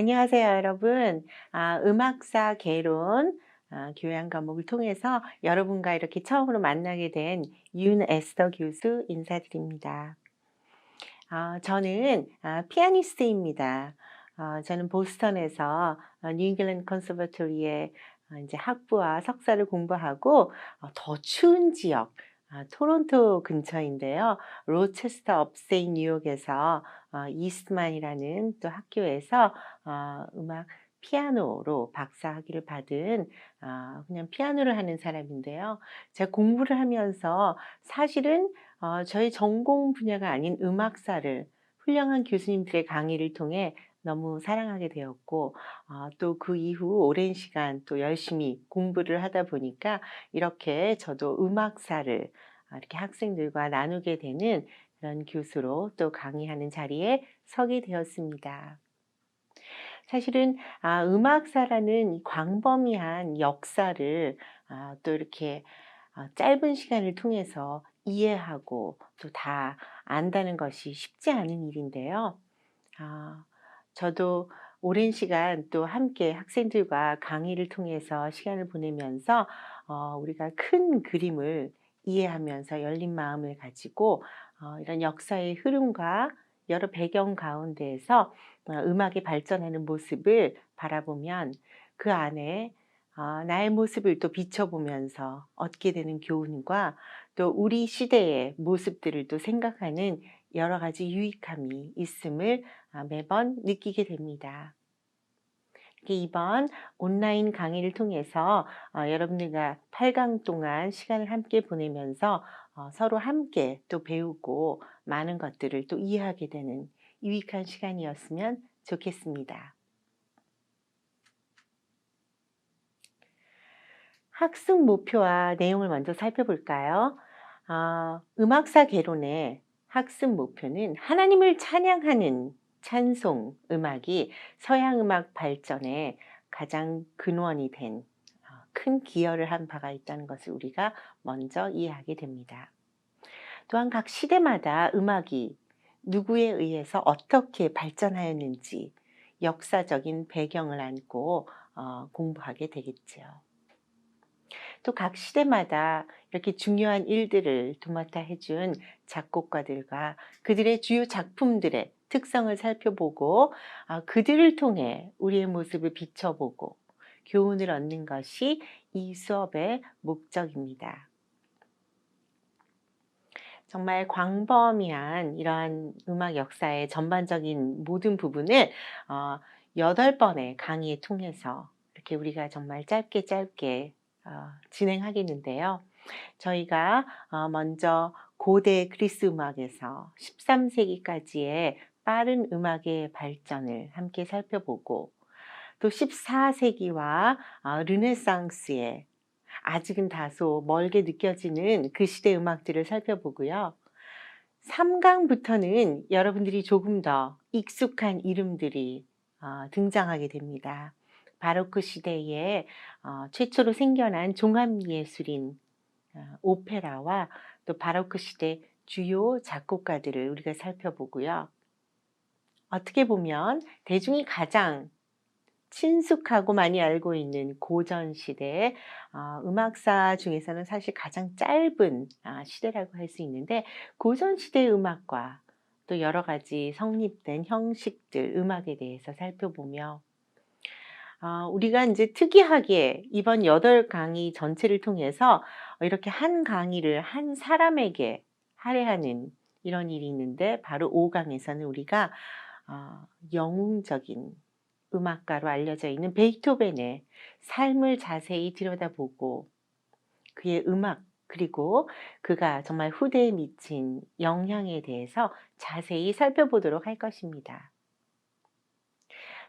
안녕하세요, 여러분. 음악사 개론 교양 과목을 통해서 여러분과 이렇게 처음으로 만나게 된 윤에스더 교수 인사드립니다. 저는 피아니스트입니다. 저는 보스턴에서 뉴 잉글랜드 컨서버토리에 이제 학부와 석사를 공부하고 더 추운 지역 토론토 근처인데요. 로체스터 업스테이트 뉴욕에서 이스트만이라는 또 학교에서 음악 피아노로 박사 학위를 받은 그냥 피아노를 하는 사람인데요. 제가 공부를 하면서 사실은 저의 전공 분야가 아닌 음악사를 훌륭한 교수님들의 강의를 통해 너무 사랑하게 되었고, 또 그 이후 오랜 시간 또 열심히 공부를 하다 보니까 이렇게 저도 음악사를 이렇게 학생들과 나누게 되는 그런 교수로 또 강의하는 자리에 서게 되었습니다. 사실은 음악사라는 이 광범위한 역사를 또 이렇게 짧은 시간을 통해서 이해하고 또 다 안다는 것이 쉽지 않은 일인데요. 아 저도 오랜 시간 또 함께 학생들과 강의를 통해서 시간을 보내면서 우리가 큰 그림을 이해하면서 열린 마음을 가지고 이런 역사의 흐름과 여러 배경 가운데에서 음악이 발전하는 모습을 바라보면 그 안에 나의 모습을 또 비춰보면서 얻게 되는 교훈과 또 우리 시대의 모습들을 또 생각하는 여러 가지 유익함이 있음을 매번 느끼게 됩니다. 이번 온라인 강의를 통해서 여러분들과 8강 동안 시간을 함께 보내면서 서로 함께 또 배우고 많은 것들을 또 이해하게 되는 유익한 시간이었으면 좋겠습니다. 학습 목표와 내용을 먼저 살펴볼까요? 음악사 개론의 학습 목표는 하나님을 찬양하는 찬송 음악이 서양 음악 발전에 가장 근원이 된 큰 기여를 한 바가 있다는 것을 우리가 먼저 이해하게 됩니다. 또한 각 시대마다 음악이 누구에 의해서 어떻게 발전하였는지 역사적인 배경을 안고 공부하게 되겠죠. 또 각 시대마다 이렇게 중요한 일들을 도맡아 해준 작곡가들과 그들의 주요 작품들의 특성을 살펴보고 그들을 통해 우리의 모습을 비춰보고 교훈을 얻는 것이 이 수업의 목적입니다. 정말 광범위한 이러한 음악 역사의 전반적인 모든 부분을 8번의 강의를 통해서 이렇게 우리가 정말 짧게 짧게 진행하겠는데요. 저희가 먼저 고대 그리스 음악에서 13세기까지의 빠른 음악의 발전을 함께 살펴보고 또 14세기와 르네상스의 아직은 다소 멀게 느껴지는 그 시대 음악들을 살펴보고요. 3강부터는 여러분들이 조금 더 익숙한 이름들이 등장하게 됩니다. 바로크 시대에 최초로 생겨난 종합예술인 오페라와 또 바로크 시대 주요 작곡가들을 우리가 살펴보고요. 어떻게 보면 대중이 가장 친숙하고 많이 알고 있는 고전 시대의 음악사 중에서는 사실 가장 짧은 시대라고 할 수 있는데 고전 시대의 음악과 또 여러 가지 성립된 형식들, 음악에 대해서 살펴보며 우리가 이제 특이하게 이번 8강의 전체를 통해서 이렇게 한 강의를 한 사람에게 할애하는 이런 일이 있는데 바로 5강에서는 우리가 영웅적인 음악가로 알려져 있는 베토벤의 삶을 자세히 들여다보고 그의 음악 그리고 그가 정말 후대에 미친 영향에 대해서 자세히 살펴보도록 할 것입니다.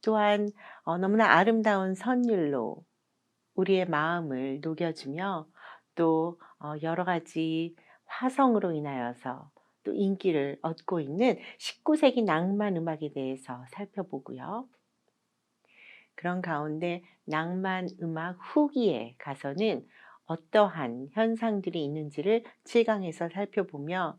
또한 너무나 아름다운 선율로 우리의 마음을 녹여주며 또 여러 가지 화성으로 인하여서 또 인기를 얻고 있는 19세기 낭만 음악에 대해서 살펴보고요. 그런 가운데 낭만 음악 후기에 가서는 어떠한 현상들이 있는지를 7강에서 살펴보며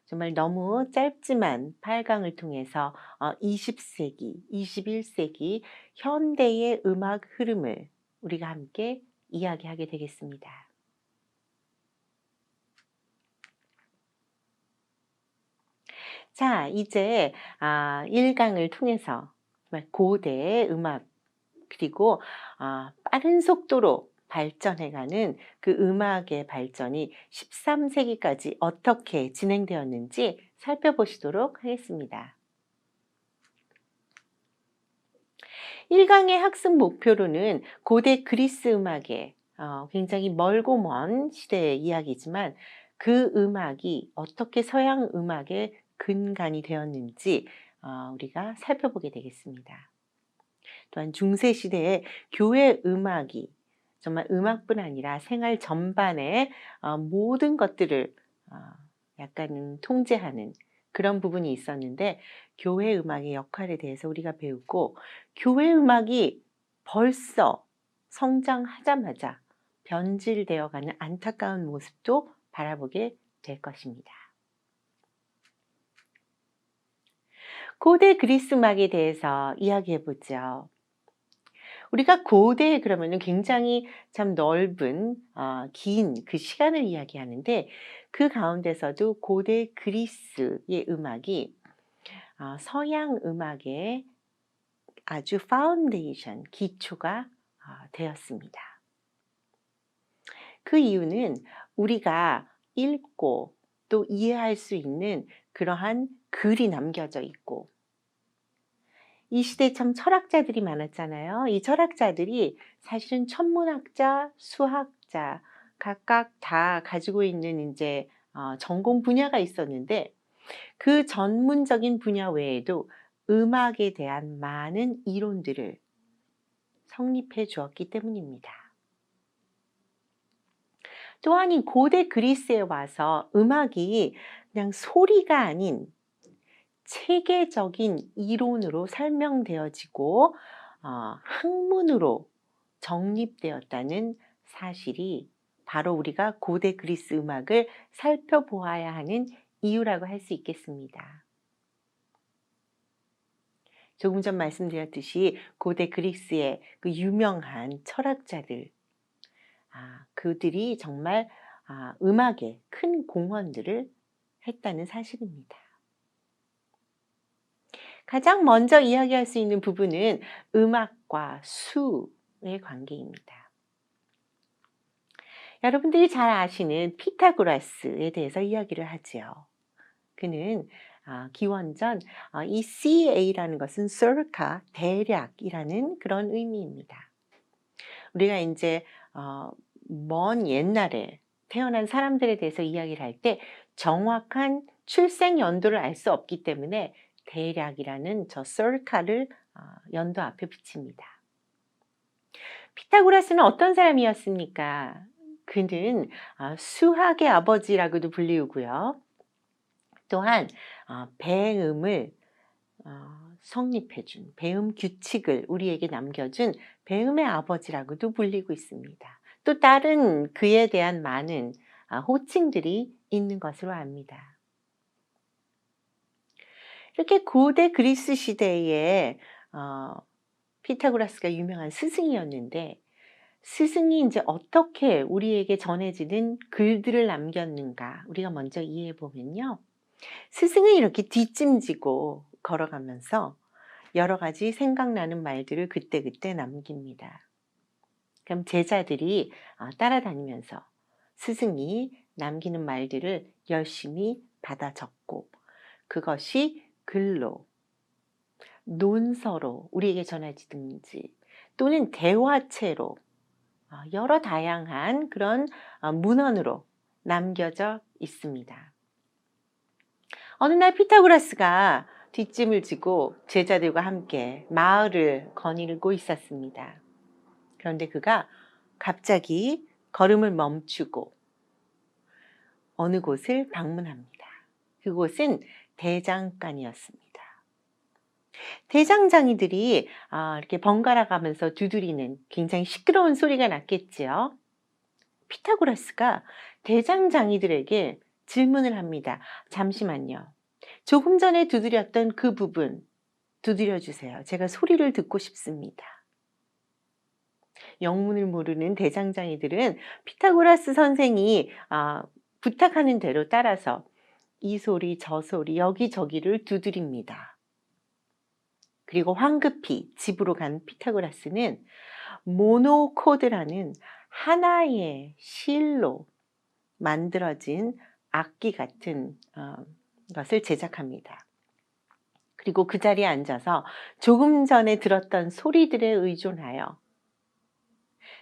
정말 너무 짧지만 8강을 통해서 20세기, 21세기 현대의 음악 흐름을 우리가 함께 이야기하게 되겠습니다. 자, 이제 1강을 통해서 정말 고대의 음악 그리고 빠른 속도로 발전해가는 그 음악의 발전이 13세기까지 어떻게 진행되었는지 살펴보시도록 하겠습니다. 1강의 학습 목표로는 고대 그리스 음악의 굉장히 멀고 먼 시대의 이야기지만 그 음악이 어떻게 서양 음악의 근간이 되었는지 우리가 살펴보게 되겠습니다. 또한 중세시대의 교회 음악이 정말 음악뿐 아니라 생활 전반의 모든 것들을 약간은 통제하는 그런 부분이 있었는데 교회 음악의 역할에 대해서 우리가 배우고 교회 음악이 벌써 성장하자마자 변질되어가는 안타까운 모습도 바라보게 될 것입니다. 고대 그리스 음악에 대해서 이야기해 보죠. 우리가 고대 그러면은 굉장히 참 넓은 긴 그 시간을 이야기하는데 그 가운데서도 고대 그리스의 음악이 서양 음악의 아주 파운데이션 기초가 되었습니다. 그 이유는 우리가 읽고 또 이해할 수 있는 그러한 글이 남겨져 있고 이 시대에 참 철학자들이 많았잖아요. 이 철학자들이 사실은 천문학자, 수학자 각각 다 가지고 있는 이제 전공 분야가 있었는데 그 전문적인 분야 외에도 음악에 대한 많은 이론들을 성립해 주었기 때문입니다. 또한 이 고대 그리스에 와서 음악이 그냥 소리가 아닌 체계적인 이론으로 설명되어지고 학문으로 정립되었다는 사실이 바로 우리가 고대 그리스 음악을 살펴보아야 하는 이유라고 할 수 있겠습니다. 조금 전 말씀드렸듯이 고대 그리스의 그 유명한 철학자들, 그들이 정말 음악에 큰 공헌들을 했다는 사실입니다. 가장 먼저 이야기할 수 있는 부분은 음악과 수의 관계입니다. 여러분들이 잘 아시는 피타고라스에 대해서 이야기를 하지요. 그는 기원전 이 CA라는 것은 circa 대략이라는 그런 의미입니다. 우리가 이제 먼 옛날에 태어난 사람들에 대해서 이야기를 할 때 정확한 출생 연도를 알 수 없기 때문에 대략이라는 저 circa를 연도 앞에 붙입니다. 피타고라스는 어떤 사람이었습니까? 그는 수학의 아버지라고도 불리우고요. 또한 배음을 성립해준 배음 규칙을 우리에게 남겨준 배음의 아버지라고도 불리고 있습니다. 또 다른 그에 대한 많은 호칭들이 있는 것으로 압니다. 이렇게 고대 그리스 시대에 피타고라스가 유명한 스승이었는데 스승이 이제 어떻게 우리에게 전해지는 글들을 남겼는가 우리가 먼저 이해해 보면요. 스승은 이렇게 뒷짐지고 걸어가면서 여러 가지 생각나는 말들을 그때그때 남깁니다. 그럼 제자들이 따라다니면서 스승이 남기는 말들을 열심히 받아 적고 그것이 글로, 논서로 우리에게 전해지든지 또는 대화체로 여러 다양한 그런 문헌으로 남겨져 있습니다. 어느 날 피타고라스가 뒷짐을 지고 제자들과 함께 마을을 거닐고 있었습니다. 그런데 그가 갑자기 걸음을 멈추고 어느 곳을 방문합니다. 그곳은 대장간이었습니다. 대장장이들이 이렇게 번갈아 가면서 두드리는 굉장히 시끄러운 소리가 났겠지요. 피타고라스가 대장장이들에게 질문을 합니다. 잠시만요. 조금 전에 두드렸던 그 부분 두드려 주세요. 제가 소리를 듣고 싶습니다. 영문을 모르는 대장장이들은 피타고라스 선생이 부탁하는 대로 따라서 이 소리 저 소리 여기저기를 두드립니다. 그리고 황급히 집으로 간 피타고라스는 모노코드라는 하나의 실로 만들어진 악기 같은 것을 제작합니다. 그리고 그 자리에 앉아서 조금 전에 들었던 소리들에 의존하여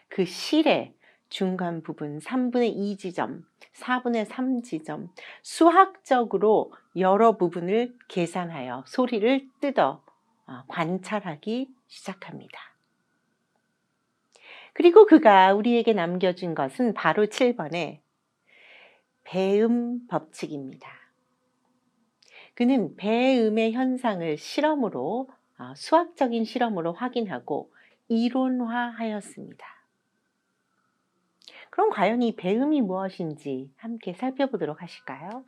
그 실의 중간 부분 3분의 2 지점, 4분의 3 지점, 수학적으로 여러 부분을 계산하여 소리를 뜯어 관찰하기 시작합니다. 그리고 그가 우리에게 남겨준 것은 바로 7번의 배음 법칙입니다. 그는 배음의 현상을 실험으로 수학적인 실험으로 확인하고 이론화하였습니다. 그럼 과연 이 배음이 무엇인지 함께 살펴보도록 하실까요?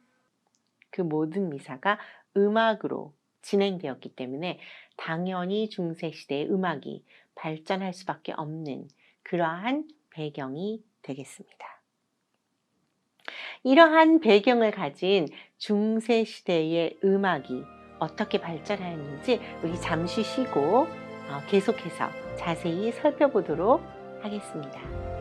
그 모든 미사가 음악으로 진행되었기 때문에 당연히 중세시대의 음악이 발전할 수밖에 없는 그러한 배경이 되겠습니다. 이러한 배경을 가진 중세시대의 음악이 어떻게 발전하였는지 우리 잠시 쉬고 계속해서 자세히 살펴보도록 하겠습니다.